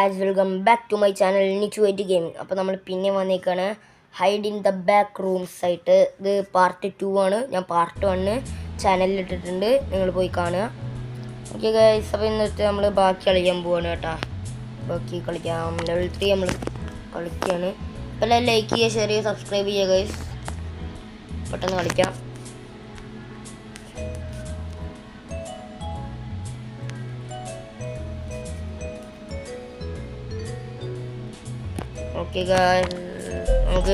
Guys, welcome back to my channel നിച്ചുവേറ്റ് gaming. അപ്പോൾ നമ്മൾ പിന്നെ വന്നേക്കാണ് hide in the back rooms ആയിട്ട്. ഇത് പാർട്ട് 2 ആണ്. ഞാൻ പാർട്ട് 1 ചാനലിൽ ഇട്ടിട്ടുണ്ട്, നിങ്ങൾ പോയി കാണുക. ഓക്കെ ഗായ്സ്, അപ്പോൾ ഇന്നത്തെ നമ്മൾ ബാക്കി കളിക്കാൻ പോവാണ് കേട്ടോ. ബാക്കി കളിക്കാം. ലെവൽ 3 നമ്മൾ കളിക്കുകയാണ്. അപ്പോൾ എല്ലാം ലൈക്ക് ചെയ്യുക, ഷെയർ ചെയ്യുക, സബ്സ്ക്രൈബ് ചെയ്യുക ഗായ്സ്. പെട്ടെന്ന് കളിക്കാം. ഓക്കെ ഗായ്സ്, നമുക്ക്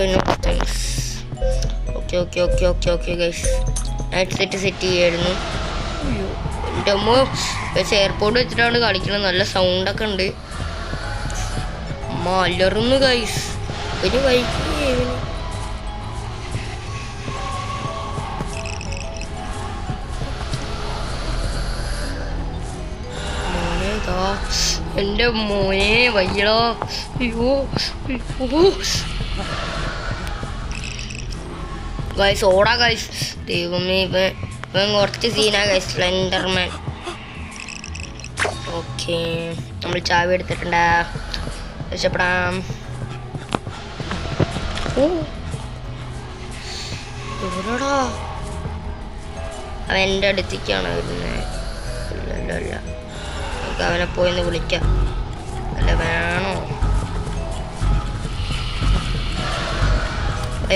ഓക്കെ ഗൈസ്, നൈറ്റ് സെറ്റ് ചെയ്യായിരുന്നു. എൻ്റെ അമ്മ പക്ഷേ എയർപോർട്ട് വെച്ചിട്ടാണ് കളിക്കുന്നത്. നല്ല സൗണ്ടൊക്കെ ഉണ്ട്. അമ്മ അല്ലറുന്നു ഗൈസ്. ഒരു വൈകി എൻ്റെ മോനെ വയ്യടോ. അയ്യോ ഗൈസ്, ഓടാ ഗൈസ്. ദൈവമേ, ഇവൻ കുറച്ച് സീനാ ഗൈസ്. സ്ലെൻഡർമാൻ. ഓക്കെ, നമ്മൾ ചാവി എടുത്തിട്ടുണ്ട്. രക്ഷപ്പെടാം. ഓ എവിടെടാ അവൻ? എൻ്റെ അടുത്തേക്കാണ് വരുന്നത്. ഇല്ല, അവനെ പോയിന്ന് വിളിക്കാം. അല്ല വേണോ?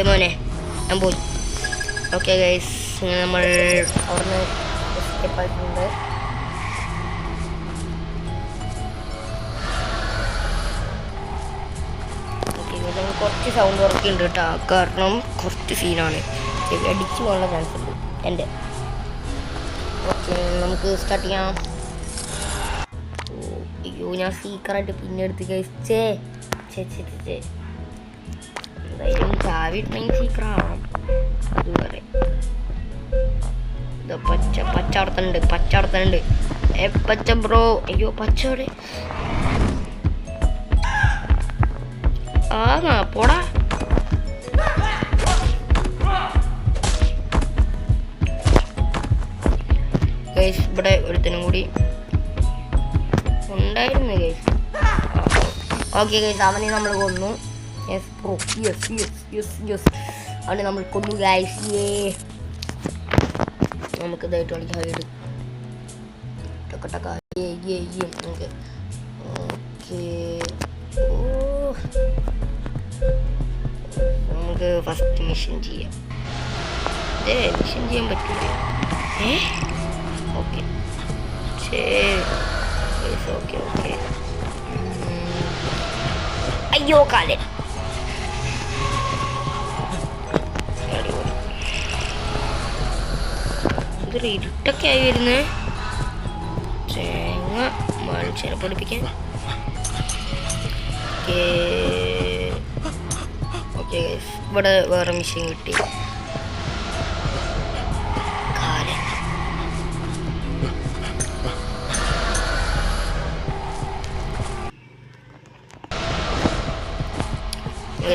മോനെ ഞാൻ പോയി. ഓക്കെ ഗൈസ്, നമ്മൾ അവിടുന്ന് എസ്കേപ്പ് ആയിട്ടുണ്ട്. ഓക്കെ, നമ്മൾ കുറച്ച് സൗണ്ട് ഉറക്കിയിട്ടുണ്ട് കേട്ടോ, കാരണം കുറച്ച് സീനാണ്. അടിച്ചു പോകാനുള്ള ചാൻസ് ഉണ്ട് എൻ്റെ. ഓക്കെ, നമുക്ക് സ്റ്റാർട്ട് ചെയ്യാം. അയ്യോ, ഞാൻ സീക്കറായിട്ട് പിന്നെ എടുത്ത് കഴിച്ചേ. എന്തായാലും ചാവി ഇട്ടെങ്കിൽ സീക്കറാവണം. അതുവരെ പച്ച അവിടത്തനുണ്ട്. പച്ച ബ്രോ. അയ്യോ, പച്ച അവിടെ. ആ പോടാ. ഗൈസ്, ഇവിടെ ഒരുത്തനും കൂടി ഉണ്ടായിരുന്നു ഗൈസ്. ഓക്കെ ഗൈസ്, അവനെ നമ്മൾ കൊന്നു. യെസ് ബ്രോ, യെസ് അവനെ നമ്മൾ കൊന്നു ഗൈസ്. നമുക്ക് ഇതായിട്ട് കളിക്കാം. ഹൈഡ് നമുക്ക്. ഓക്കെ, നമുക്ക് ഫസ്റ്റ് മിഷൻ ചെയ്യാം. മിഷൻ ചെയ്യാൻ പറ്റില്ല. Okay okay. അയ്യോ കാലൻ. ഇതൊരു ഇരുട്ടൊക്കെ ആയി വരുന്നേ. തേങ്ങ മനുഷ്യനെ പഠിപ്പിക്കാൻ. ഓക്കെ, ഇവിടെ വേറെ മിഷൻ കിട്ടി.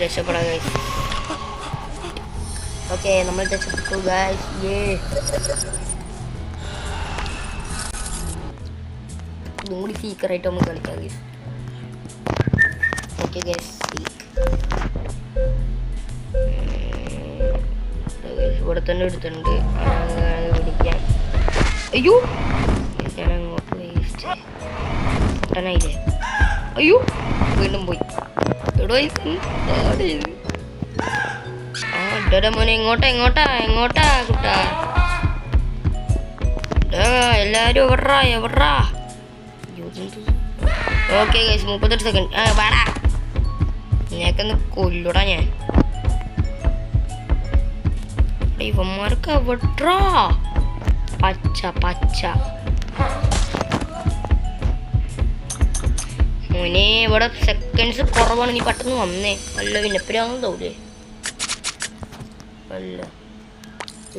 രക്ഷപ്പെടാം ഗൈസ്. ഓക്കെ, നമ്മൾ രക്ഷപ്പെട്ടു ഗൈസ്. ഇതും കൂടി സീക്കറായിട്ട് നമുക്ക് കളിക്കാം ഗൈസ്. ഓക്കെ ഗൈസ്, ഇവിടെ തന്നെ എടുത്തിട്ടുണ്ട്. പിടിക്കാൻ. അയ്യോ, ഞാൻ അങ്ങോട്ട് വേസ്റ്റ് പൊട്ടനായില്ലേ. അയ്യോ, വീണ്ടും പോയി. മോനെ എങ്ങോട്ടാ കുട്ടാ? എല്ലാരും എവിടാ? Okay guys, 38 second. വാടാ, ഞെക്കൊന്ന് കൊല്ലൂടാ ഞാൻ. ഇവന്മാർക്ക് എവിടാ? പച്ച മോനെ, ഇവിടെ സെക്കൻഡ്സ് കുറവാണ്. നീ പെട്ടെന്ന് വന്നേ. അല്ല പിന്നെ എപ്പോഴാണെന്ന് തോന്നേ. അല്ല, ഈ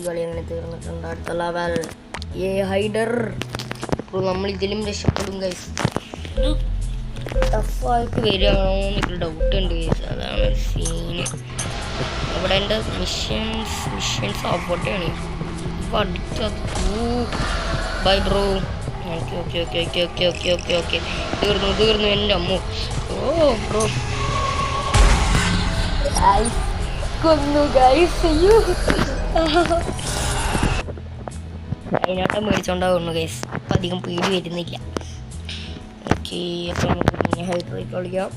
കളി അങ്ങനെ തീർന്നിട്ടുണ്ട്. അടുത്ത ലെവൽ ഹൈഡർ. നമ്മൾ ഇതിലും രക്ഷപ്പെടും ഗൈസ്. ഇത് ടഫായിട്ട് വരികയാണോ എന്നൊക്കെ ഡൗട്ട് ഉണ്ട് ഗൈസ്. അതാണ് സീന്. ഇവിടെ എൻ്റെ മിഷൻസ് അവിടെയാണ്. ഇപ്പം അടുത്തത്. Bye bro. Okay okay okay okay okay okay okay okay തീർന്നു എൻ്റെ അമ്മ. ഓ ബ്രോ കൊന്നു ഗൈസ്. അയ്യോ അതിനാട്ടം മേടിച്ചോണ്ടാവുന്നു ഗൈസ്. അപ്പം അധികം പേടി വരുന്നില്ല. ഓക്കെ അപ്പം നമുക്ക് പിന്നെ ഹൈഡ്രേറ്റ് കളിക്കാം.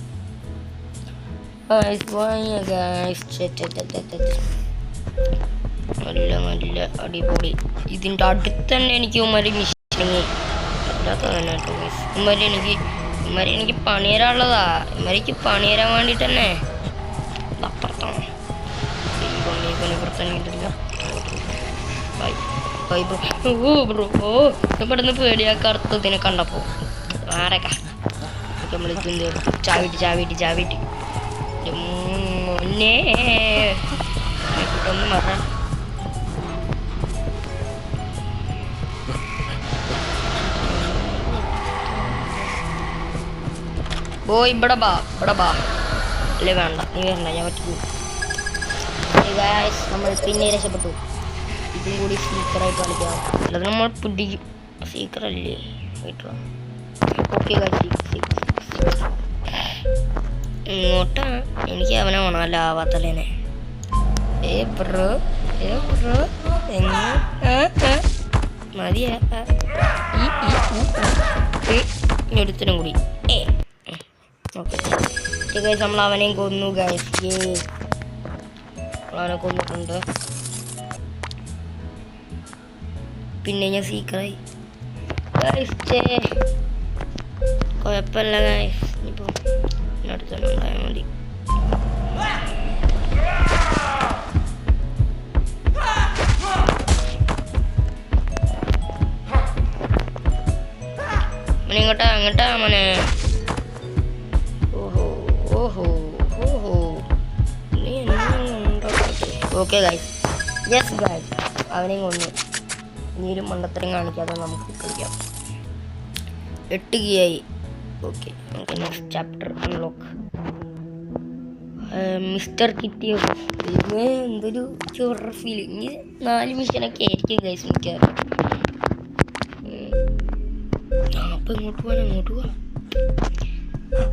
നല്ല നല്ല അടിപൊളി. ഇതിൻ്റെ അടുത്ത് തന്നെ എനിക്ക് ഉമ്മരി മിഷനിങ് അല്ലാത്ത തന്നെ കേട്ടോ ഗൈസ്. ഉമ്മരി എനിക്ക് പണിയരാനുള്ളതാ. ഉമ്മരിക്ക് പണിയരാൻ വേണ്ടിയിട്ട് തന്നെ അപ്പുറത്താണ്. ഇപ്പുറത്തന്നെ കിട്ടില്ല. ബ്രോ ഓ പെട്ടെന്ന് പേടിയാ കറുത്തതിനെ കണ്ടപ്പോ ആരൊക്കെ നമ്മൾ ചാവിട്ടി മുന്നേ ഒന്ന് മറ. ഓ ഇവിടെ ബാ അല്ലേ വേണ്ട, നീ വരണ്ട, ഞാൻ പറ്റൂ. നമ്മൾ പിന്നെ രക്ഷപ്പെട്ടു. ഇതും കൂടി സീക്കറായിട്ട് കളിക്കാം. അല്ലാതെ നമ്മൾ പിടിക്കും. സീക്കറല്ലേ ഓക്കെ. ഇങ്ങോട്ടാ എനിക്ക് അവനെ വേണം. അല്ല ആവാത്തലേനെ. ബ്രോ മതിയാ ഒരുത്തനും കൂടി. ഓക്കെ ഗൈസ് നമ്മൾ അവനെയും കൊന്നു ഗൈസ്. അവനെ കൊന്നിട്ടുണ്ട്. പിന്നെ ഞാൻ സീക്കറായി കുഴപ്പമില്ല ഗൈസ്. ഇനിയിപ്പോൾ അടുത്തന്നെ ഉണ്ടായാൽ മതി. അങ്ങോട്ടാ മോനെ. Okay guys. യെസ് ഗൈസ് അവനെയും കൊന്നു. ഇനിയൊരു മണ്ടത്തരം കാണിക്കാതെ നമുക്ക് കളിക്കാം. 8 കീയായി. ഓക്കെ നമുക്ക് നെക്സ്റ്റ് ചാപ്റ്റർ അൺലോക്ക്. മിസ്റ്റർ കിറ്റിയോ എന്തൊരു ചോറ ഫീൽ. ഇനി 4 മിഷനൊക്കെ ആയിരിക്കും ഗൈസ് മിക്കാറ്. അപ്പം ഇങ്ങോട്ട് പോവാ.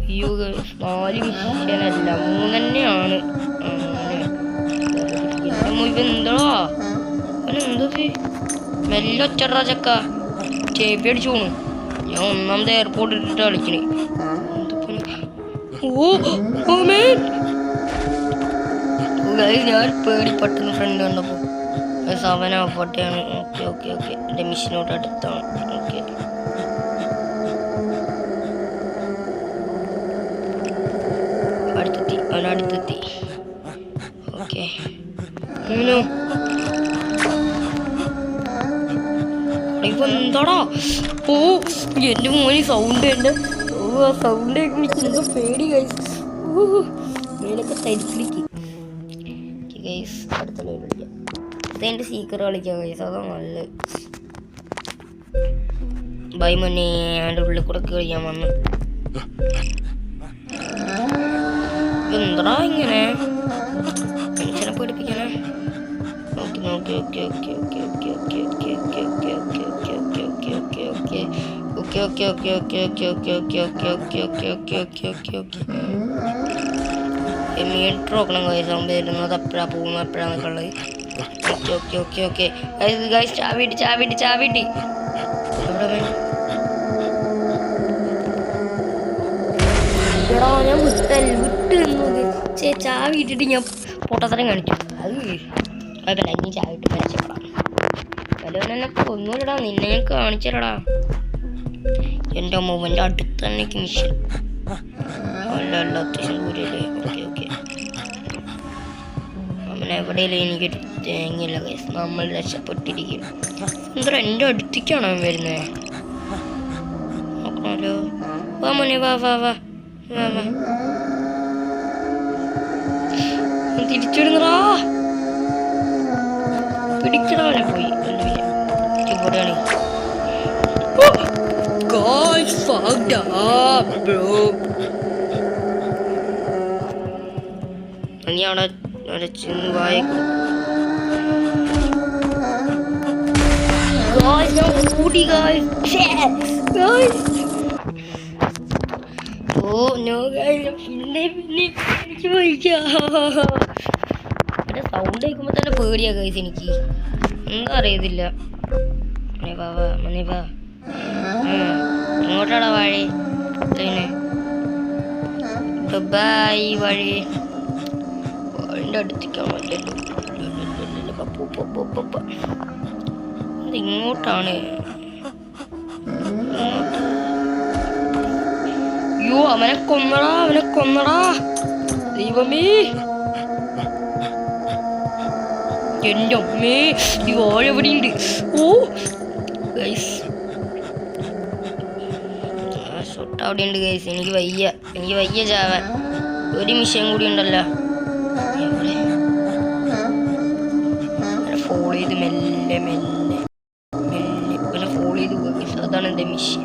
അയ്യോ ഗൈസ് 4 മിഷനല്ല 3 തന്നെയാണ്. ഇവെന്തോ അവനെന്തത് മെല്ലെ ഒച്ചടാ ചക്ക. ചേപ്പി അടിച്ചു പോണു. ഞാൻ ഒന്നാമത് എയർപോർട്ട് ഇട്ടിട്ട് കളിക്കണേ. ഞാൻ പേടിപ്പെട്ടെന്ന് ഫ്രണ്ട് കണ്ടപ്പോ അവൻ ആവട്ടെയാണ്. ഓക്കെ എൻ്റെ മിഷനോട് അടുത്താണ്. ഓക്കെ അടുത്തെത്തി. ഓക്കെ എന്താടാ. ഓ എൻ്റെ മോന് സൗണ്ട് ഉണ്ട്. ആ സൗണ്ട് എന്തോ പേടി ഗൈസ്. മേലൊക്കെ തരിച്ചിരിക്കും ഗൈസ്. അടുത്ത ലൈവ് കളിക്കാം. അതെൻ്റെ സീക്കർ കളിക്കാം ഗൈസ്. അതാ നല്ലത്. ബൈ മോനെ. അതിൻ്റെ ഉള്ളിൽ കൂടെ കളിക്കാൻ വന്നു. എന്താടാ ഇങ്ങനെ മനുഷ്യനെ പേടിപ്പിക്കാനാ. മീറ്റർ നോക്കണം ഗൈസ്. സൗണ്ട് വരുന്നത് എപ്പോഴാ പോകുന്നത് എപ്പോഴാന്നൊക്കെ ഉള്ളത്. ഓക്കെ ഗൈസ് ചാവിട്ടി എവിടെ എടാ ഞാൻ വിട്ട് ചാവി ഇട്ടിട്ട് ഞാൻ പൊട്ടത്തരം കാണിച്ചു. അത് കുഴപ്പമില്ല. ഇനി ചാവിട്ട് രക്ഷപ്പെടാം. വല്ലവനെന്നെ ഒന്നുമില്ലടാ. നിന്നെ ഞാൻ കാണിച്ചടാ. എൻ്റെ അമ്മൂമ്മൻ്റെ അടുത്ത് തന്നെ മിഷൻ. അല്ല അത്യാവശ്യം ദൂരല്ലേ. ഓക്കെ അവനെ എവിടെയല്ലേ. എനിക്കൊരു തേങ്ങയില്ല കേസ്. നമ്മൾ രക്ഷപ്പെട്ടിരിക്കും. എന്താ എൻ്റെ അടുത്തേക്കാണോ അവൻ വരുന്നത്? നോക്കണമല്ലോ. വാ മോനെ വാ തിരിച്ചിടുന്നടാ. പിടിക്കണവനെ പോയി. ഇവിടെയാണ് നീ അവിടെ ചെന്ന് വായിക്കും. Guys, ഞാൻ കൂടി guys. Guys. Oh no guys, പിന്നെ എനിക്ക് വയ്ക്കാം. സൗണ്ട് കേൾക്കുമ്പോൾ തന്നെ പേടിയാ guys എനിക്ക്. ഒന്നും അറിയത്തില്ല. മണിവാ ഇങ്ങോട്ടാടാ വഴി. ദുബായ് വഴി വഴിൻ്റെ അടുത്തേക്കാൻ പറ്റില്ല. ഇങ്ങോട്ടാണ്. അയ്യോ അവനെ കൊന്നടാ ദൈവമേ. എൻ്റെ അമ്മേ ഈ വാഴ എവിടെയുണ്ട്? ഓ ഗൈസ് ഷോട്ട് അവിടെ ഉണ്ട് ഗൈസ്. എനിക്ക് വയ്യ ചാവാൻ. ഒരു മിഷൻ കൂടി ഉണ്ടല്ലോ. ഫോളോ ചെയ്ത് മെല്ലെ പിന്നെ ഫോളോ ചെയ്ത് പോയി. അതാണ് എൻ്റെ മിഷൻ.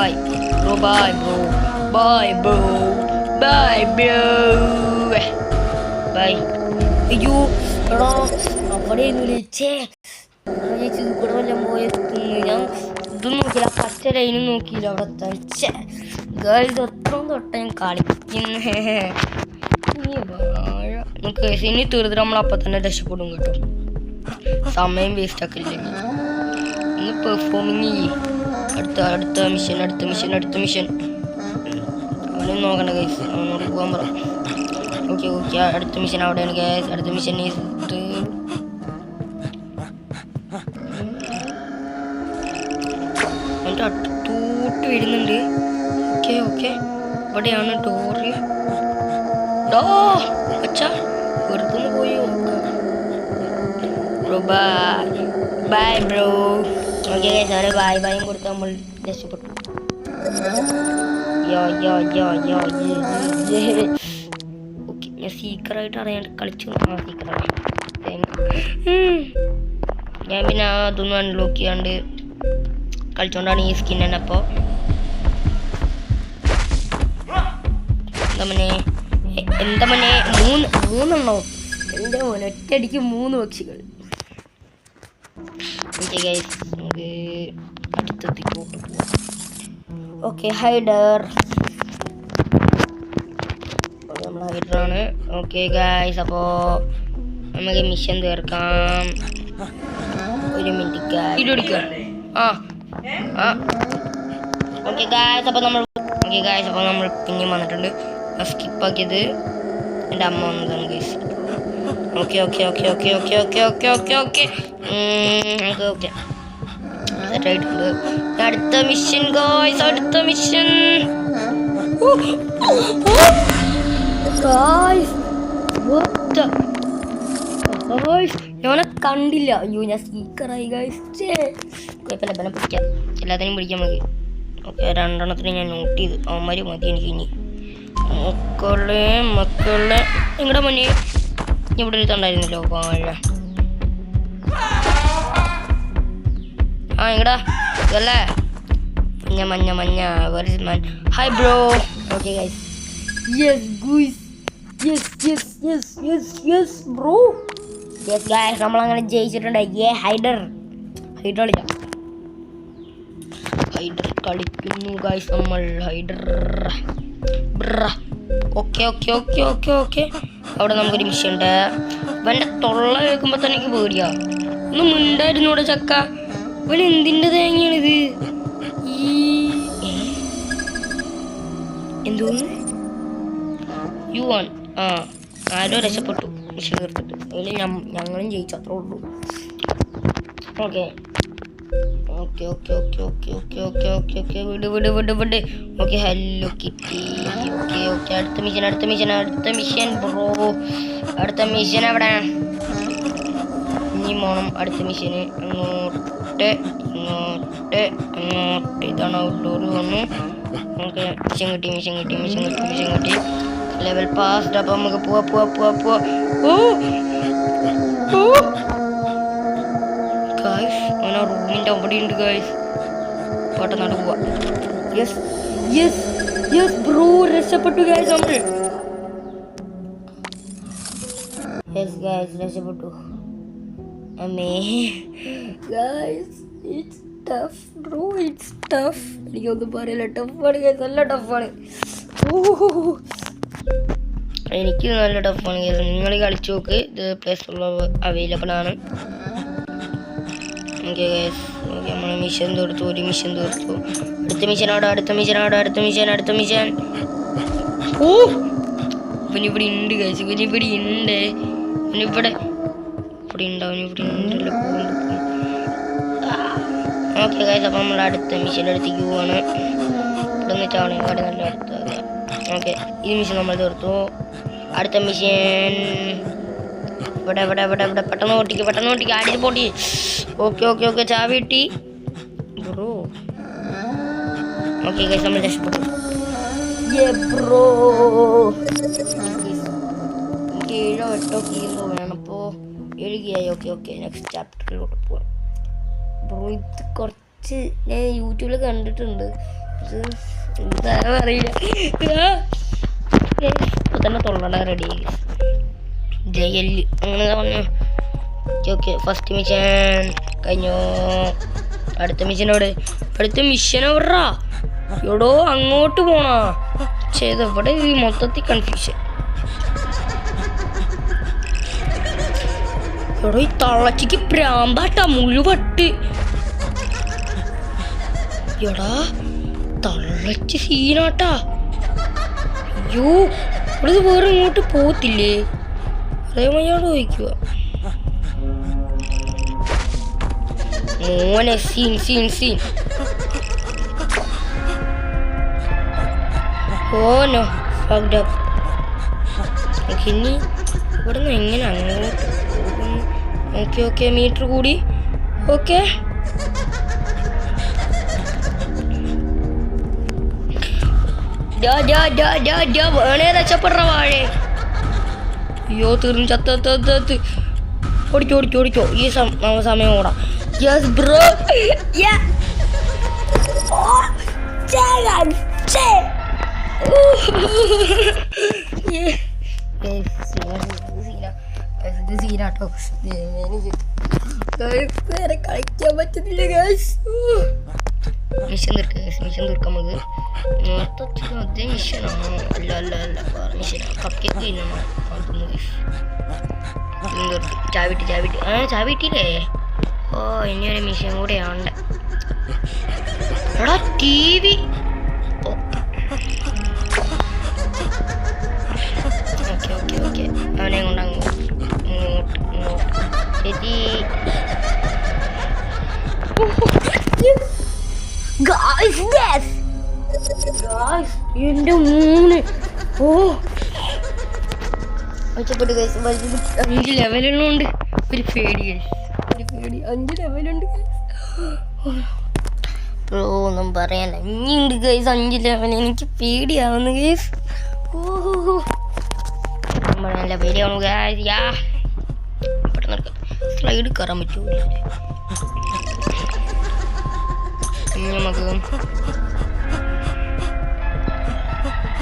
Bye. അയ്യോ എടാ അവിടെ വിളിച്ചേ കൂടെ വല്ലതും പോയെത്തുന്നു. ഞാൻ ഇതും നോക്കിയില്ല, പച്ച ലൈനും നോക്കിയില്ല. അവിടെ തളിച്ചേ ഗേൾസ് എത്രയും തൊട്ട ഞാൻ കളിക്കുന്നേ. നമുക്ക് ഇനി തീർത്തിട്ട് നമ്മളപ്പം തന്നെ രക്ഷപ്പെടും കേട്ടോ. സമയം വേസ്റ്റ് ആക്കില്ലെങ്കിൽ ഒന്ന് പെർഫോമിങ് ചെയ്യേ. അടുത്ത മിഷൻ അവനും നോക്കണ്ട ഗൈസ്. അവനോട് പോകാൻ പറ. ഓക്കെ അടുത്ത മിഷൻ അവിടെയാണ് ഗൈസ്. അടുത്ത മിഷൻ എൻ്റെ അടുത്തോട്ട് വരുന്നുണ്ട്. ഓക്കെ ഇവിടെയാണ് ഡോറ്. അച്ഛാ വെറുതെ പോയി bro. Bye bro. Okay guys അവരെ ബായും കൊടുത്ത് നമ്മൾ രക്ഷപ്പെട്ടു. ഓക്കെ ഞാൻ സീക്കറായിട്ട് അറിയാണ്ട് കളിച്ചു. സീക്കറാണ് ഞാൻ പിന്നെ അതൊന്നും അൺലോക്ക് ചെയ്യാണ്ട് കളിച്ചോണ്ടാണ് ഈ സ്കിൻ തന്നെ. അപ്പോൾ എന്താ മനെ മൂന്നെണ്ണോ എൻ്റെ മോനെ ഒറ്റയടിക്ക് 3 പക്ഷികൾ. ഓക്കെ ഗൈസ് നമുക്ക് അടുത്തെത്തിക്കോട്ട് പോവാം. ഓക്കെ ഹൈഡർ നമ്മൾ ഹൈഡറാണ്. ഓക്കെ ഗൈസ് അപ്പോൾ നമുക്ക് മിഷൻ തീർക്കാം. ഒരു മിനിറ്റ് വീഡിയോ എടുക്കുക. ഓക്കെ ഗൈസ് അപ്പോൾ നമ്മൾ പിന്നെയും വന്നിട്ടുണ്ട്. സ്കിപ്പാക്കിയത് എൻ്റെ അമ്മ വന്നതാണ് ഗൈസ്. ഓക്കെ സെറ്റായിട്ടുണ്ട്. അടുത്ത മിഷൻ ഗൈസ്, അടുത്ത മിഷൻ. ഞാനെ കണ്ടില്ല. അയ്യോ ഞാൻ സ്പീക്കറായി ഗൈസ്. കുഴപ്പമില്ല ബലം പിടിക്കാം, എല്ലാത്തിനും പിടിക്കാൻ മതി. ഓക്കെ 2 ഞാൻ നോട്ട് ചെയ്ത്. അവന്മാർ മതി എനിക്ക്. ഇനി മക്കളെ നിങ്ങളുടെ മുന്നേ ഇവിടെ ഒരു തണ്ടായിരുന്നല്ലോ വാഴ. എങ്ങടാ ഇതല്ലേ മഞ്ഞ hi bro. Okay guys bro. Guys നമ്മളങ്ങനെ ജയിച്ചിട്ടുണ്ട്. ഹൈഡർ കളിക്കുന്നു ഗൈസ്. നമ്മൾ ഹൈഡർ ഓക്കെ അവിടെ നമുക്കൊരു മിഷൻ ഉണ്ട്. ഇവൻ്റെ തൊള്ള കേൾക്കുമ്പോൾ തന്നെ എനിക്ക് പേടിയാ. ഒന്ന് മിണ്ടായിരുന്നു ഇവിടെ ചക്ക. ഇവൻ എന്തിൻ്റെ തേങ്ങയാണിത്? എന്തോന്ന് ആരോ രക്ഷപ്പെട്ടു മിഷൻ തീർത്തിട്ട്. അതിൽ ഞങ്ങളും ജയിച്ചു, അത്രേ ഉള്ളൂ. ഓക്കെ വിട്. ഓക്കെ ഹലോ കിട്ടി. ഓക്കെ അടുത്ത മിഷൻ ബ്രോ. അടുത്ത മിഷൻ എവിടെ? ഇനി പോണം അടുത്ത മിഷന്. അങ്ങോട്ട് ഇതാണ് ഔട്ട്ഡോർ വന്നു. നമുക്ക് മിഷൻ കിട്ടി. Level passed. അപ്പം നമുക്ക് പോവാ. ഗൈസ് അവനാ റൂമിൻ്റെ അവിടെ ഉണ്ട് ഗൈസ്. പെട്ടെന്നാണ് പോവാ. യെസ് യെസ് ബ്രോ രക്ഷപ്പെട്ടു ഗൈസ് നമ്മൾ. യെസ് ഗൈസ് രക്ഷപ്പെട്ടു. അമ്മേ guys it's tough bro, it's tough. എനിക്കൊന്നും പറയില്ല, ടഫാണ് ഗൈസ്, നല്ല ടഫാണ്. എനിക്ക് നല്ല ടഫാണ് ഗൈസ്. നിങ്ങൾ കളിച്ചു നോക്ക്, ഇത് പ്ലേ സ്റ്റോറിൽ അവൈലബിൾ ആണ്. ഓക്കെ ഗൈസ്, ഓക്കെ നമ്മൾ മിഷൻ തീർത്തു, ഒരു മിഷൻ തീർത്തു. അടുത്ത മിഷനോട്, അടുത്ത മിഷനോട്, അടുത്ത മിഷൻ, അടുത്ത മിഷൻ. ഓ ഇവനിവിടെ ഉണ്ട് ഗൈസ്, ഇവനിവിടെ ഉണ്ട്, ഇവനിവിടെ ഇവിടെ ഉണ്ടാവും, ഇവിടെ ഉണ്ടല്ലോ. ഓക്കെ ഗൈസ്, അപ്പം നമ്മൾ അടുത്ത മിഷൻ എടുത്തേക്ക് പോവാണ്. ഇവിടെ നിന്ന് ചാവണേക്കാട് നല്ല അടുത്ത. ഓക്കെ ഈ മിഷൻ നമ്മൾ തീർത്തു. അടുത്ത മിഷൻ ഇവിടെ ഇവിടെ ഇവിടെ ഇവിടെ പെട്ടെന്ന് ഓട്ടിക്ക്, പെട്ടെന്ന് ഓട്ടിക്ക്, അടിച്ച് പൊട്ടി. ഓക്കെ ഓക്കെ ഓക്കെ ചാവി കിട്ടി ബ്രോ. ഓക്കെ ഗൈസ് നമ്മൾ രക്ഷപ്പെട്ടു ബ്രോ. എനിക്ക് 7 8 കീലോ വേണം, അപ്പോൾ 7 കീയായി. ഓക്കെ ഓക്കെ നെക്സ്റ്റ് ചാപ്റ്ററിലോട്ട് പോവാം ബ്രോ. ഇത് കുറച്ച് ഞാൻ യൂട്യൂബിൽ കണ്ടിട്ടുണ്ട്, ഇത് എന്താ അറിയില്ല. ഇപ്പൊ തന്നെ തൊള്ളട റെഡി ജയല് അങ്ങനെ പറഞ്ഞു. ഓക്കെ ഫസ്റ്റ് മിഷൻ കഴിഞ്ഞു. അടുത്ത മിഷനോട്, അടുത്ത മിഷനോടാ എവിടോ അങ്ങോട്ട് പോണാ ചെയ്തവിടെ ഈ മൊത്തത്തിൽ കൺഫ്യൂഷൻ. എടോ ഈ തള്ളച്ചിക്ക് പ്രാമ്പാട്ടാ മുഴുവട്ട്. എടാ തള്ളച്ച് സീനാട്ടാ. അയ്യോ ഇവിടെ വേറെ ഇങ്ങോട്ട് പോകത്തില്ലേ? അറിയാമയോട് ചോദിക്കുക മോനെ. Scene scene scene. ഓനോ ഫക്ഡ് അപ്പ്. ഇനി ഇവിടെ നിന്ന് എങ്ങനെ അങ്ങോട്ട് പോകുന്നു? ഓക്കെ ഓക്കെ മീറ്റർ കൂടി. ഓക്കെ വേണേ രക്ഷപ്പെടുന്ന വാഴേ. അയ്യോ തീർന്നു, ചത്ത്. ഓടിക്കോ ഓടിക്കോ ഓടിക്കോ, ഈ സമയം ഓടാം. Yes bro. സീനാട്ടോ, വേറെ കളിക്കാൻ പറ്റുന്നില്ല ഗൈസ്. മിഷൻ തീർക്കുക ഗൈസ്, മിഷൻ തീർക്കാം നമുക്ക്. മൊത്തത്തിൽ അതേ മിഷനാണോ? അല്ല അല്ല അല്ല വേറെ മിഷനാണ്. കപ്പിയൊക്കെ തിന്നണോ? ചാവിട്ടി ചാവിട്ടി ചാവിട്ടില്ലേ? ഓ ഇനിയൊരു മിഷൻ കൂടെ ഉണ്ട്. എടാ T V. Okay okay okay അവനെ കൊണ്ട് ഇങ്ങോട്ട് ചേച്ചി. എന്റെ മൂന്ന്. ഓ ഒച്ചപ്പെട്ട് ഗൈസ്. 5 ലെവലുണ്ട്. ഒരു പേടി ഗൈസ്, ഒരു പേടി. 5 ലെവലുണ്ട് ബ്രോ. ഒന്നും പറയാൻ ഇനിയുണ്ട് ഗൈസ് 5 ലെവൽ. എനിക്ക് പേടിയാവുന്നു ഗൈസ്. ഓഹോ നല്ല പേടിയാവുന്നു ഗൈസ്. യാ പെട്ടെന്ന് സ്ലൈഡ് കയറാൻ പറ്റുമോ? നമുക്ക്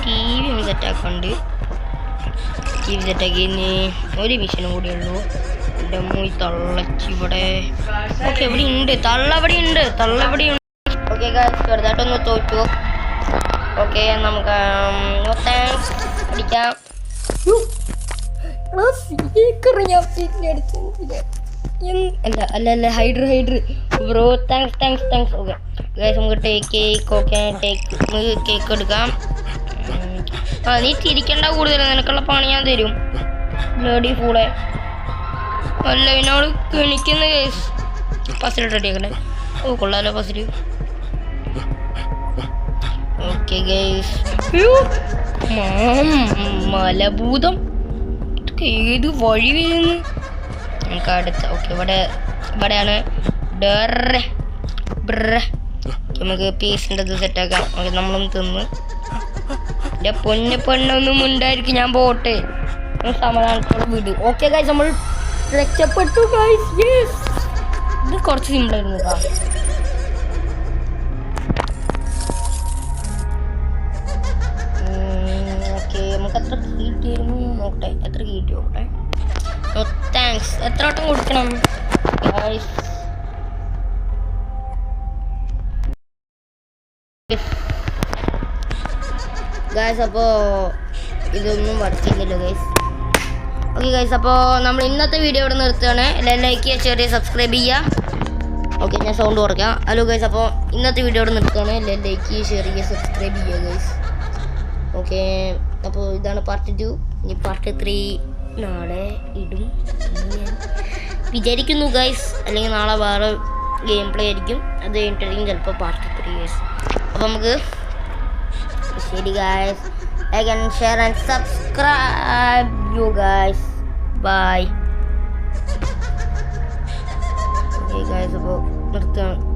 ടി വി ഒന്ന് സെറ്റാക്കുന്നുണ്ട്. ടി വി സെറ്റാക്കി ഒരു മിഷനും കൂടി ഉള്ളൂ. എൻ്റെ മൂയി തള്ളച്ചി ഇവിടെ. ഓക്കെ ഇവിടെ ഉണ്ട് തള്ളവിടെ ഉണ്ട്, തള്ളവിടെ ഉണ്ട്. ഓക്കെ ചെറുതായിട്ടൊന്ന് തോറ്റു. ഓക്കെ നമുക്ക് അടിക്കാം. അല്ല അല്ല അല്ല ഹൈഡ്ര ബ്രോ. താങ്ക്സ്. ഓക്കെ ഗൈസ് നമുക്ക് കേക്ക് എടുക്കാം. ആ നീ തിരിക്കണ്ട കൂടുതൽ, നിനക്കുള്ള പണി ഞാൻ തരും. ബ്ലഡി ഫൂളെ അല്ല എന്നോട് കിണിക്കുന്ന കേസ്. പസിൽ റെഡിയാക്കണ്ടേ? ഓ കൊള്ളാലോ പസിൽ. Okay guys. മലഭൂതം ഇതൊക്കെ ഏത് വഴി വരുന്നു? നമുക്ക് അടുത്ത ഓക്കെ ഇവിടെയാണ് നമുക്ക് പീസിൻ്റെ ഇത് സെറ്റാക്കാം. ഓക്കെ നമ്മളൊന്ന് തിന്ന് എൻ്റെ പൊണ്ണൊന്നും ഉണ്ടായിരിക്കും. ഞാൻ പോട്ടെ, സമാധാനത്തോടെ വിട്. ഓക്കെ ഗൈസ് നമ്മൾ രക്ഷപ്പെട്ടു ഗൈസ്. യെസ് ഇത് കുറച്ച് സിമ്പിളായിരുന്നു കേട്ടോ. നമുക്ക് എത്ര കിട്ടിയിരുന്നു നോക്കട്ടെ, എത്ര കിട്ടി നോക്കട്ടെ. താങ്ക്സ്. എത്ര വട്ടം കൊടുക്കണം ഗൈസ്? ഗൈസ് അപ്പോൾ ഇതൊന്നും വർക്ക് ചെയ്യുന്നില്ല ഗൈസ്. ഓക്കെ ഗൈസ്, അപ്പോൾ നമ്മൾ ഇന്നത്തെ വീഡിയോ ഇവിടെ നിർത്തുകയാണ്. എല്ലാവരും ലൈക്ക് ചെയ്യുക, ചെറിയ സബ്സ്ക്രൈബ് ചെയ്യുക. ഓക്കെ, ഞാൻ സൗണ്ട് കുറയ്ക്കാം. ഹലോ ഗൈസ്, അപ്പോൾ ഇന്നത്തെ വീഡിയോ ഇവിടെ നിർത്തുകയാണ്. എല്ലാവരും ലൈക്ക് ചെയ്യുക, ഷെയർ ചെയ്യുക, സബ്സ്ക്രൈബ് ചെയ്യുക ഗൈസ്. ഓക്കെ, അപ്പോൾ ഇതാണ് പാർട്ട് 2. ഇനി പാർട്ട് 3 നാളെ ഇടും എന്ന് ഞാൻ വിചാരിക്കുന്നു ഗൈസ്. അല്ലെങ്കിൽ നാളെ വേറെ ഗെയിം പ്ലേ ആയിരിക്കും. അത് കഴിഞ്ഞിട്ടായിരിക്കും ചിലപ്പോൾ പാർട്ട് 3 ഗൈസ്. അപ്പോൾ നമുക്ക് ശരി guys, like and share and subscribe you guys. Bye. Okay guys, അപ്പോൾ നിർത്തുകയാണ്.